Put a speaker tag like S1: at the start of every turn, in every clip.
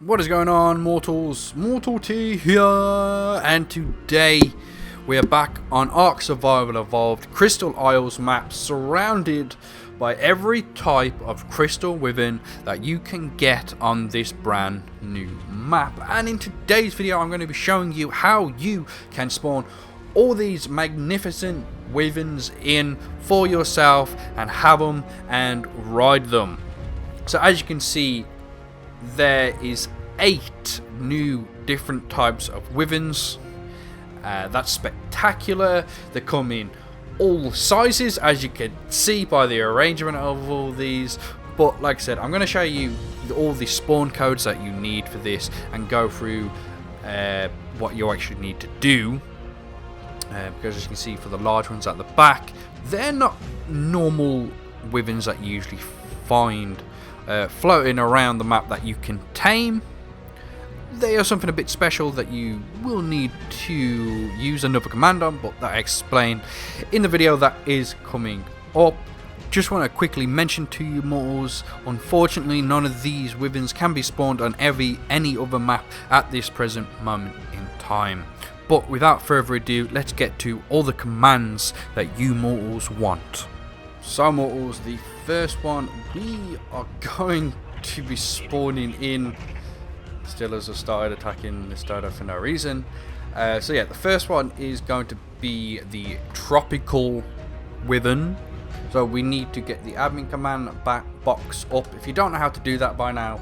S1: What is going on, mortals? Mortal T here, and today we are back on Ark Survival Evolved Crystal Isles map, surrounded by every type of Crystal Wyvern that you can get on this brand new map. And in today's video I'm going to be showing you how you can spawn all these magnificent Wyverns in for yourself and have them and ride them. So as you can see, there is 8 new different types of Wyverns. That's spectacular. They come in all sizes, as you can see by the arrangement of all these. But like I said, I'm going to show you all the spawn codes that you need for this and go through what you actually need to do. Because as you can see, for the large ones at the back, they're not normal Wyverns that you usually find floating around the map that you can tame. They are something a bit special that you will need to use another command on, but that I explain in the video that is coming up. Just want to quickly mention to you mortals, unfortunately none of these Wyverns can be spawned on any other map at this present moment in time. But without further ado, let's get to all the commands that you mortals want. So mortals, the first one we are going to be spawning in. Steelers have started attacking this dodo for no reason. So yeah, the first one is going to be the Tropical Wyvern. So we need to get the admin command box up. If you don't know how to do that by now,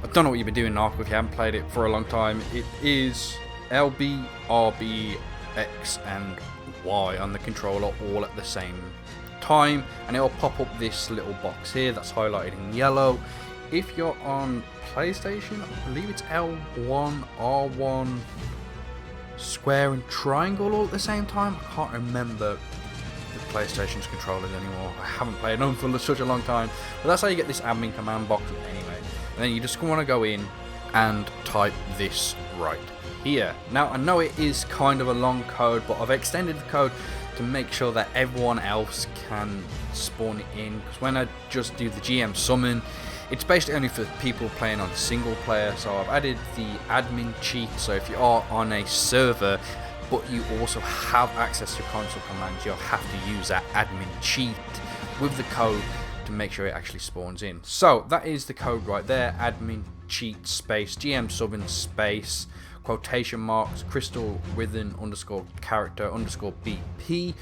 S1: I don't know what you've been doing in Ark if you haven't played it for a long time. It is LB, RB, X and Y on the controller all at the same time, and it will pop up this little box here that's highlighted in yellow. If you're on PlayStation, I believe it's L1, R1, square and triangle all at the same time. I can't remember the PlayStation's controllers anymore. I haven't played them for such a long time, but that's how you get this admin command box anyway. And then you just want to go in and type this right here. Now I know it is kind of a long code, but I've extended the code to make sure that everyone else can spawn it in, because when I just do the GM summon, it's basically only for people playing on single player. So I've added the admin cheat, so if you are on a server but you also have access to console commands, you'll have to use that admin cheat with the code to make sure it actually spawns in. So that is the code right there, admin cheat space GM summon space quotation marks Crystal Wyvern underscore character underscore BP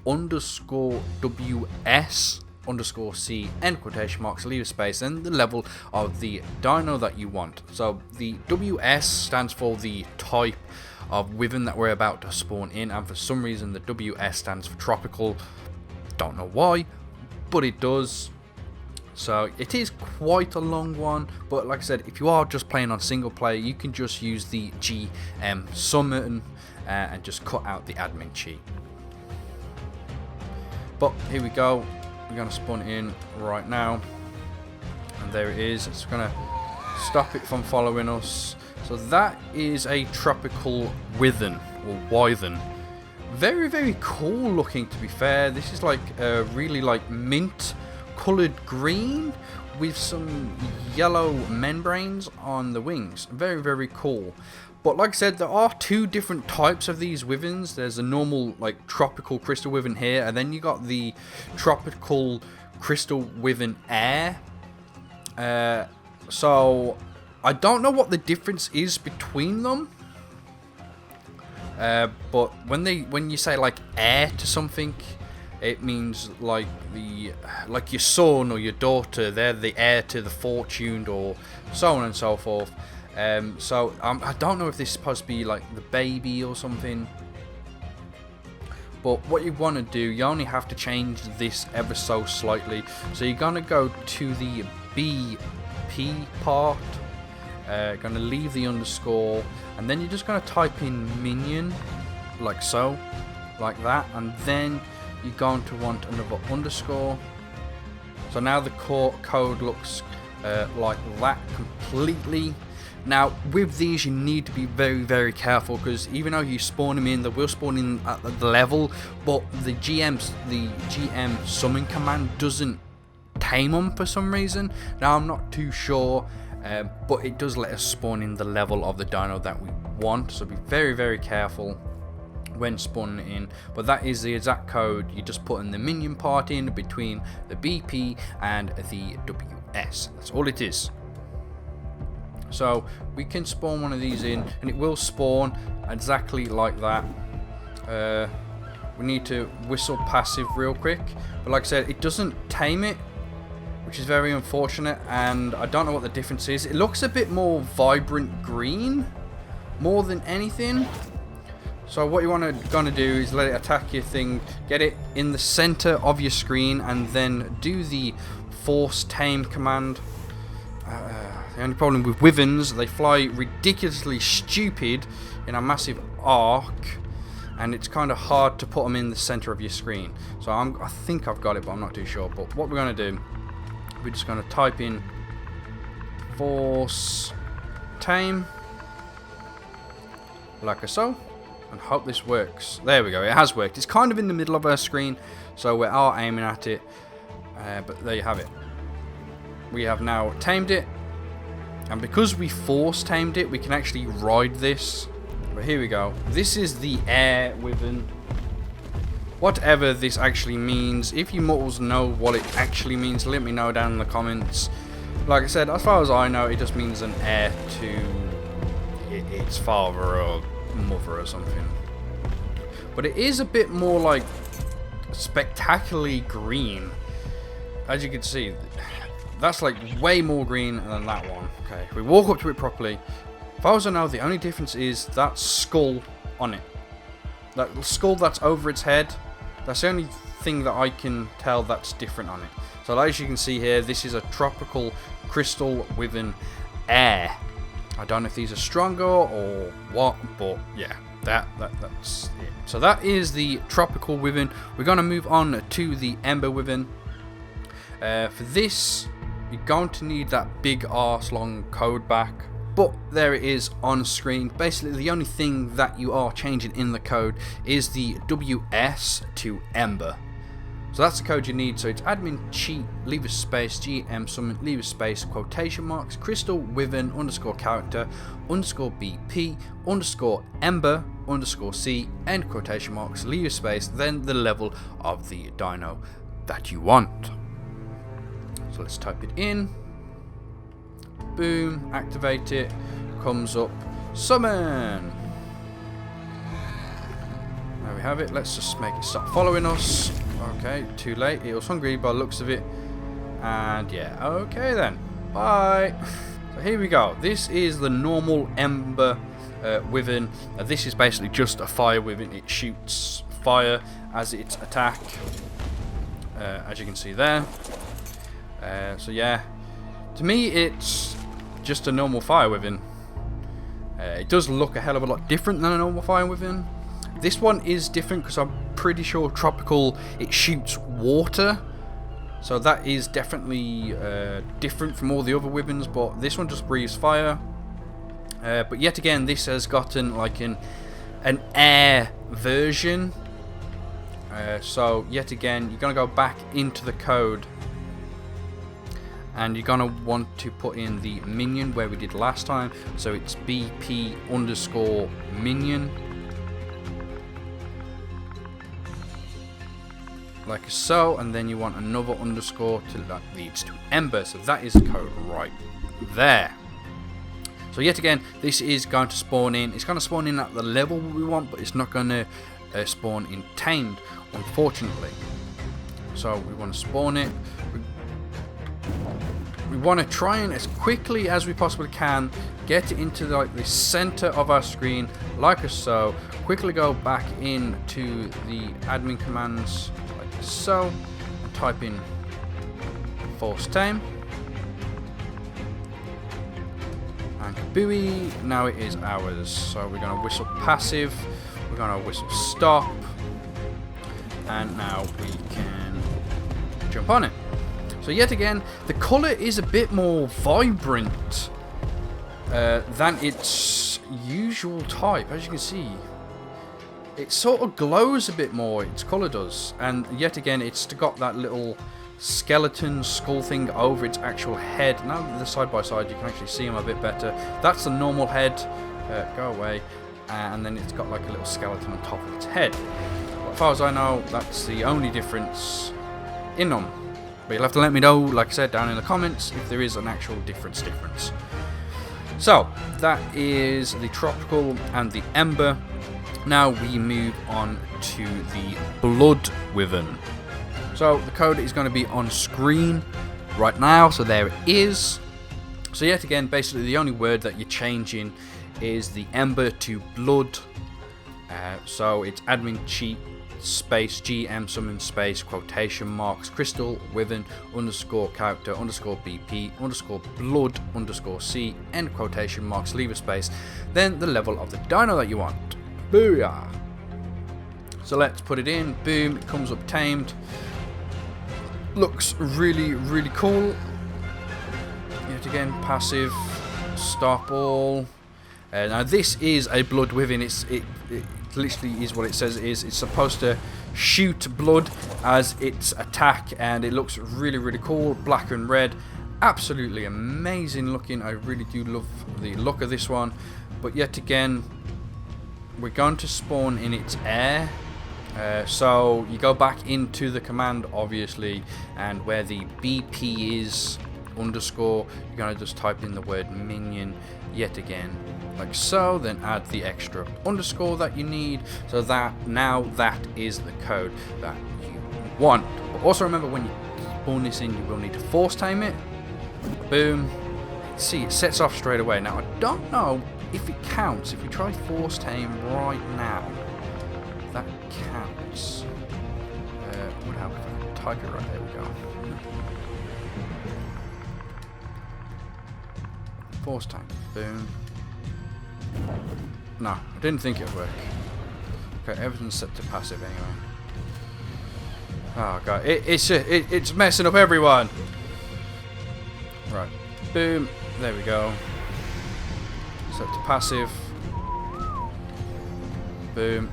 S1: underscore WS underscore C end quotation marks, leave a space, and the level of the dino that you want. So the WS stands for the type of Wyvern that we're about to spawn in, and for some reason the WS stands for tropical. Don't know why, but it does. So it is quite a long one, but like I said, if you are just playing on single player, you can just use the GM summon and just cut out the admin cheat. But here we go, we're going to spawn in right now, and there it is. It's going to stop it from following us. So that is a Tropical Wyvern or Wyvern. Very, very cool looking, to be fair. This is like really like mint coloured green with some yellow membranes on the wings. Very, very cool. But like I said, there are 2 different types of these Wyverns. There's a normal like tropical Crystal Wyvern here, and then you got the tropical Crystal Wyvern Air. So I don't know what the difference is between them. But when you say like air to something, it means like your son or your daughter, they're the heir to the fortune, or so on and so forth. So I don't know if this is supposed to be like the baby or something. But what you want to do, you only have to change this ever so slightly. So you're going to go to the BP part, going to leave the underscore, and then you're just going to type in minion, like so, like that, and then you're going to want another underscore. So now the code looks like that completely. Now with these you need to be very, very careful, because even though you spawn them in, they will spawn in at the level, but the GM summon command doesn't tame them for some reason. Now I'm not too sure but it does let us spawn in the level of the dino that we want, so be very, very careful when spawning it in. But that is the exact code. You just put in the minion part in between the BP and the WS. That's all it is. So we can spawn one of these in, and it will spawn exactly like that. We need to whistle passive real quick, but like I said, it doesn't tame it, which is very unfortunate, and I don't know what the difference is. It looks a bit more vibrant green more than anything. So what you gonna do is let it attack your thing, get it in the center of your screen, and then do the force tame command. The only problem with wyverns, they fly ridiculously stupid in a massive arc, and it's kind of hard to put them in the center of your screen. So I think I've got it, but I'm not too sure. But what we're going to do, we're just going to type in force tame, like so, and hope this works. There we go, it has worked. It's kind of in the middle of our screen, so we are aiming at it, but there you have it. We have now tamed it, and because we force tamed it, we can actually ride this. But here we go. This is the air wyvern. Whatever this actually means, if you mortals know what it actually means, let me know down in the comments. Like I said, as far as I know, it just means an heir to its father or mother or something. But it is a bit more like spectacularly green. As you can see, that's like way more green than that one. Okay, if we walk up to it properly, if I was to know, the only difference is that skull on it. That skull that's over its head, that's the only thing that I can tell that's different on it. So as you can see here, this is a tropical crystal wyvern air. I don't know if these are stronger or what, but yeah, that's it. So that is the tropical wyvern. We're going to move on to the ember wyvern. For this, you're going to need that big arse long code back, but there it is on screen. Basically, the only thing that you are changing in the code is the WS to Ember. So that's the code you need. So it's admin cheat, leave a space, GM summon, leave a space, quotation marks, crystal wyvern underscore character underscore BP underscore Ember underscore C, end quotation marks, leave a space, then the level of the dino that you want. So let's type it in. Boom, activate it, comes up, summon. There we have it. Let's just make it stop following us. Okay, too late. It was hungry by the looks of it. And yeah, okay then. Bye. So here we go. This is the normal ember wyvern. This is basically just a fire wyvern. It shoots fire as its attack, as you can see there. So yeah, to me it's just a normal fire wyvern. It does look a hell of a lot different than a normal fire wyvern. This one is different because I'm pretty sure tropical, it shoots water, so that is definitely different from all the other wyverns, but this one just breathes fire. But yet again, this has gotten like an air version. So yet again, you're gonna go back into the code, and you're gonna want to put in the minion where we did last time. So it's BP underscore minion, like so, and then you want another underscore that leads to Ember. So that is the code right there. So yet again, this is going to spawn in. It's going to spawn in at the level we want, but it's not going to spawn in tamed, unfortunately. So we want to spawn it. We want to try and as quickly as we possibly can get it into like the center of our screen, like so. Quickly go back into the admin commands, like so, and type in force tame. And kabooey, now it is ours. So we're going to whistle passive, we're going to whistle stop, and now we can jump on it. So yet again, the colour is a bit more vibrant than its usual type. As you can see, it sort of glows a bit more, its colour does. And yet again, it's got that little skeleton skull thing over its actual head. Now that they're side by side, you can actually see them a bit better. That's the normal head. Go away. And then it's got like a little skeleton on top of its head. But as far as I know, that's the only difference in them. But you'll have to let me know, like I said, down in the comments if there is an actual difference. So that is the tropical and the ember. Now we move on to the blood wyvern. So the code is going to be on screen right now. So there it is. So yet again, basically the only word that you're changing is the ember to blood. So it's admin cheat space GM summon space quotation marks crystal wyvern underscore character underscore BP underscore blood underscore C end quotation marks leave a space, then the level of the dino that you want. Booyah! So let's put it in. Boom, it comes up tamed. Looks really, really cool. Yet again, passive, stop all. Now this is a blood wyvern. It literally is what it says it is. It's supposed to shoot blood as its attack, and it looks really, really cool. Black and red, absolutely amazing looking. I really do love the look of this one. But yet again, we're going to spawn in its air. So you go back into the command, obviously, and where the BP is underscore, you're going to just type in the word minion yet again, like so, then add the extra underscore that you need. So that now that is the code that you want. But also remember, when you spawn this in, you will need to force tame it. Boom. See, it sets off straight away. Now I don't know if it counts. If we try force tame right now, that counts. What happens if I type it right? There we go. Force tame. Boom. No, I didn't think it would work. Okay, everything's set to passive anyway. Oh god, it's messing up everyone. Right. Boom. There we go. Set to passive. Boom.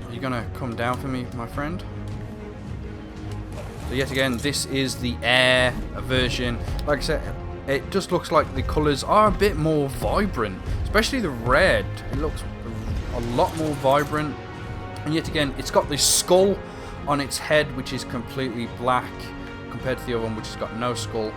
S1: Are you gonna come down for me, my friend? So yet again, this is the air version. Like I said, it just looks like the colours are a bit more vibrant, especially the red. It looks a lot more vibrant. And yet again, it's got this skull on its head, which is completely black, compared to the other one, which has got no skull.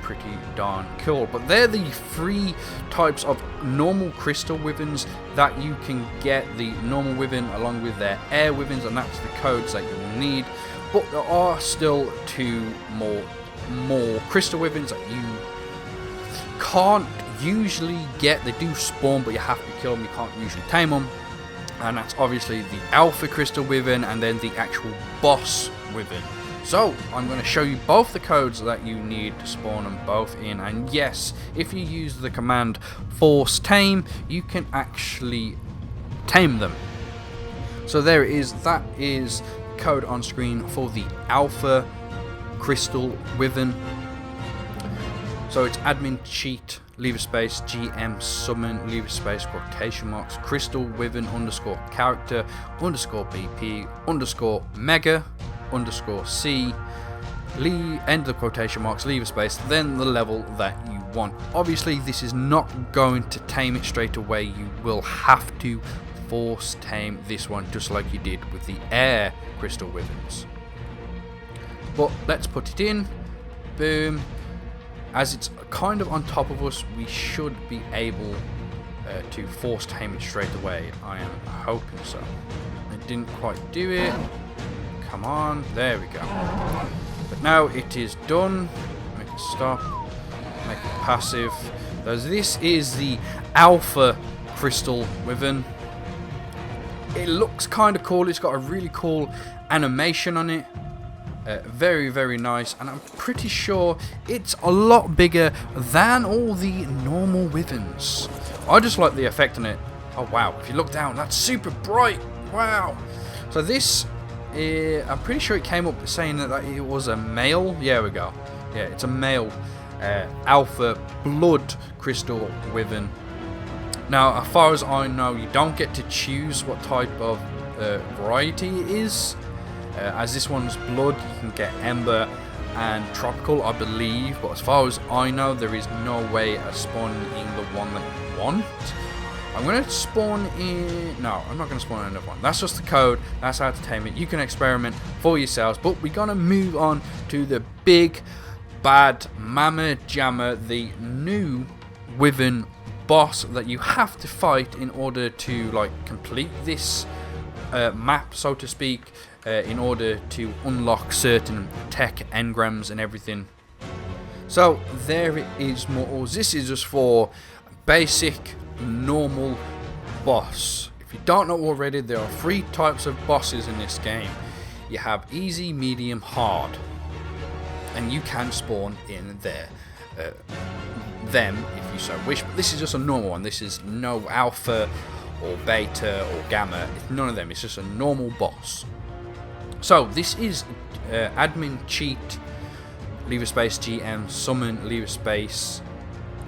S1: Pretty darn cool. But they're the three types of normal crystal wyverns that you can get. The normal wyvern along with their air wyverns, and that's the codes that you will need. But there are still two more crystal wyverns that you can't usually get. They do spawn, but you have to kill them. You can't usually tame them. And that's obviously the alpha crystal wyvern and then the actual boss wyvern. So I'm going to show you both the codes that you need to spawn them both in. And yes, if you use the command force tame, you can actually tame them. So there it is. That is code on screen for the alpha crystal wyvern. So it's admin cheat, leave a space, GM summon, leave a space, quotation marks, crystal wyvern underscore character underscore BP underscore mega underscore C, end the quotation marks, leave a space, then the level that you want. Obviously this is not going to tame it straight away. You will have to force tame this one, just like you did with the air crystal wyverns. But let's put it in. Boom. As it's kind of on top of us, we should be able to force tame it straight away. I am hoping so. I didn't quite do it. Come on, there we go. But now it is done. Make it stop. Make it passive. This is the alpha crystal wyvern. It looks kind of cool. It's got a really cool animation on it. Very, very nice. And I'm pretty sure it's a lot bigger than all the normal wyverns. I just like the effect on it. Oh wow, if you look down, that's super bright. Wow. So this, I'm pretty sure it came up saying that it was a male. Yeah, we go. Yeah, it's a male alpha blood crystal wyvern. Now, as far as I know, you don't get to choose what type of variety it is. As this one's blood, you can get Ember and Tropical, I believe, but as far as I know, there is no way of spawning in the one that you want. I'm going to spawn in... No, I'm not going to spawn in another one. That's just the code. That's how to tame it. You can experiment for yourselves, but we're going to move on to the big, bad Mama Jammer, the new Wyvern boss that you have to fight in order to, like, complete this map, so to speak, in order to unlock certain tech engrams and everything. So there it is, mortals. This is just for basic normal boss. If you don't know already, there are 3 types of bosses in this game. You have easy, medium, hard, and you can spawn in there them if you so wish, but this is just a normal one. This is no alpha or beta or gamma. It's none of them. It's just a normal boss. So this is admin cheat, leave a space, GM, summon, leave a space,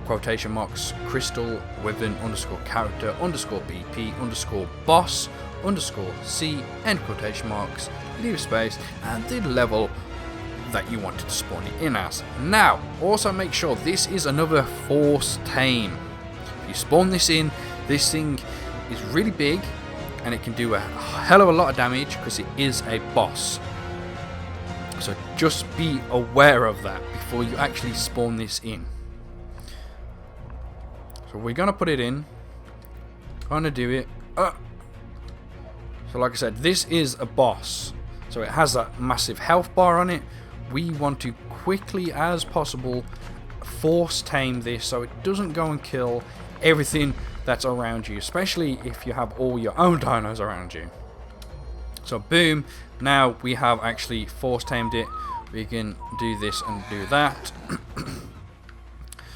S1: quotation marks, Crystal Wyvern underscore character underscore BP underscore boss underscore C, end quotation marks, leave a space, and the level that you wanted to spawn it in as. Now, also make sure this is another force tame. If you spawn this in, this thing is really big and it can do a hell of a lot of damage because it is a boss. So just be aware of that before you actually spawn this in. So we're gonna put it in. Gonna do it. So like I said, this is a boss. So it has that massive health bar on it. We want to quickly as possible force tame this so it doesn't go and kill everything that's around you, especially if you have all your own dinos around you. So boom, now we have actually force tamed it. We can do this and do that.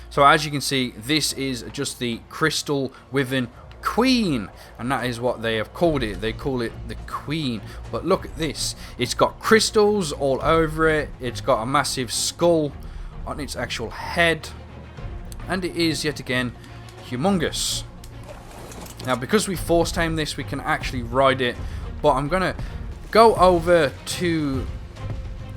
S1: So as you can see, this is just the Crystal Wyvern Queen, and that is what they have called it. They call it the Queen. But look at this, it's got crystals all over it, it's got a massive skull on its actual head, and it is yet again humongous. Now because we force tame this, we can actually ride it, but I'm gonna go over to,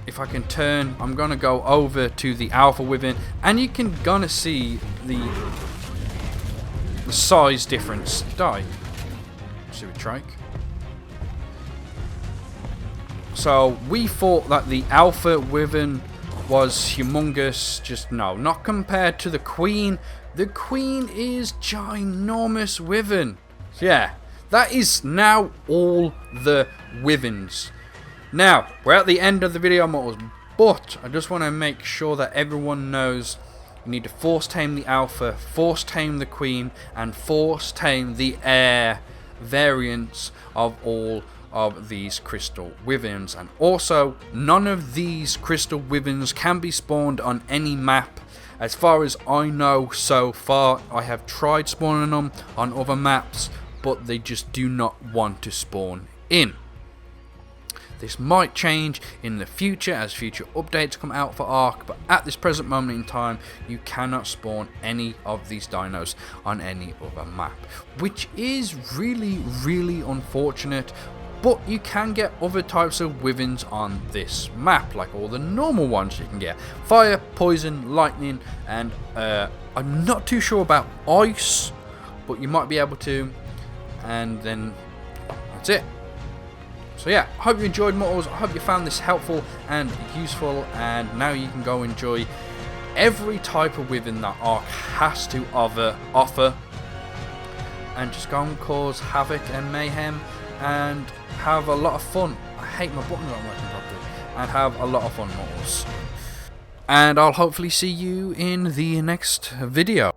S1: if I can turn, I'm gonna go over to the Alpha Wyvern, and you can gonna see the size difference. Die. See we trike. So we thought that the Alpha Wyvern was humongous. Just no, not compared to the Queen. The Queen is ginormous Wyvern. So yeah, that is now all the Wyverns. Now we're at the end of the video, mortals, but I just want to make sure that everyone knows you need to force tame the Alpha, force tame the Queen, and force tame the Air variants of all of these Crystal Wyverns. And also, none of these Crystal Wyverns can be spawned on any map. As far as I know so far, I have tried spawning them on other maps, but they just do not want to spawn in. This might change in the future as future updates come out for Ark, but at this present moment in time, you cannot spawn any of these dinos on any other map, which is really, really unfortunate. But you can get other types of Wyverns on this map, like all the normal ones you can get. Fire, poison, lightning, and I'm not too sure about ice, but you might be able to, and then that's it. So yeah, I hope you enjoyed, mortals. I hope you found this helpful and useful, and now you can go enjoy every type of Wyvern that Ark has to offer, and just go and cause havoc and mayhem and have a lot of fun. I hate my buttons aren't working properly. And have a lot of fun, mortals. And I'll hopefully see you in the next video.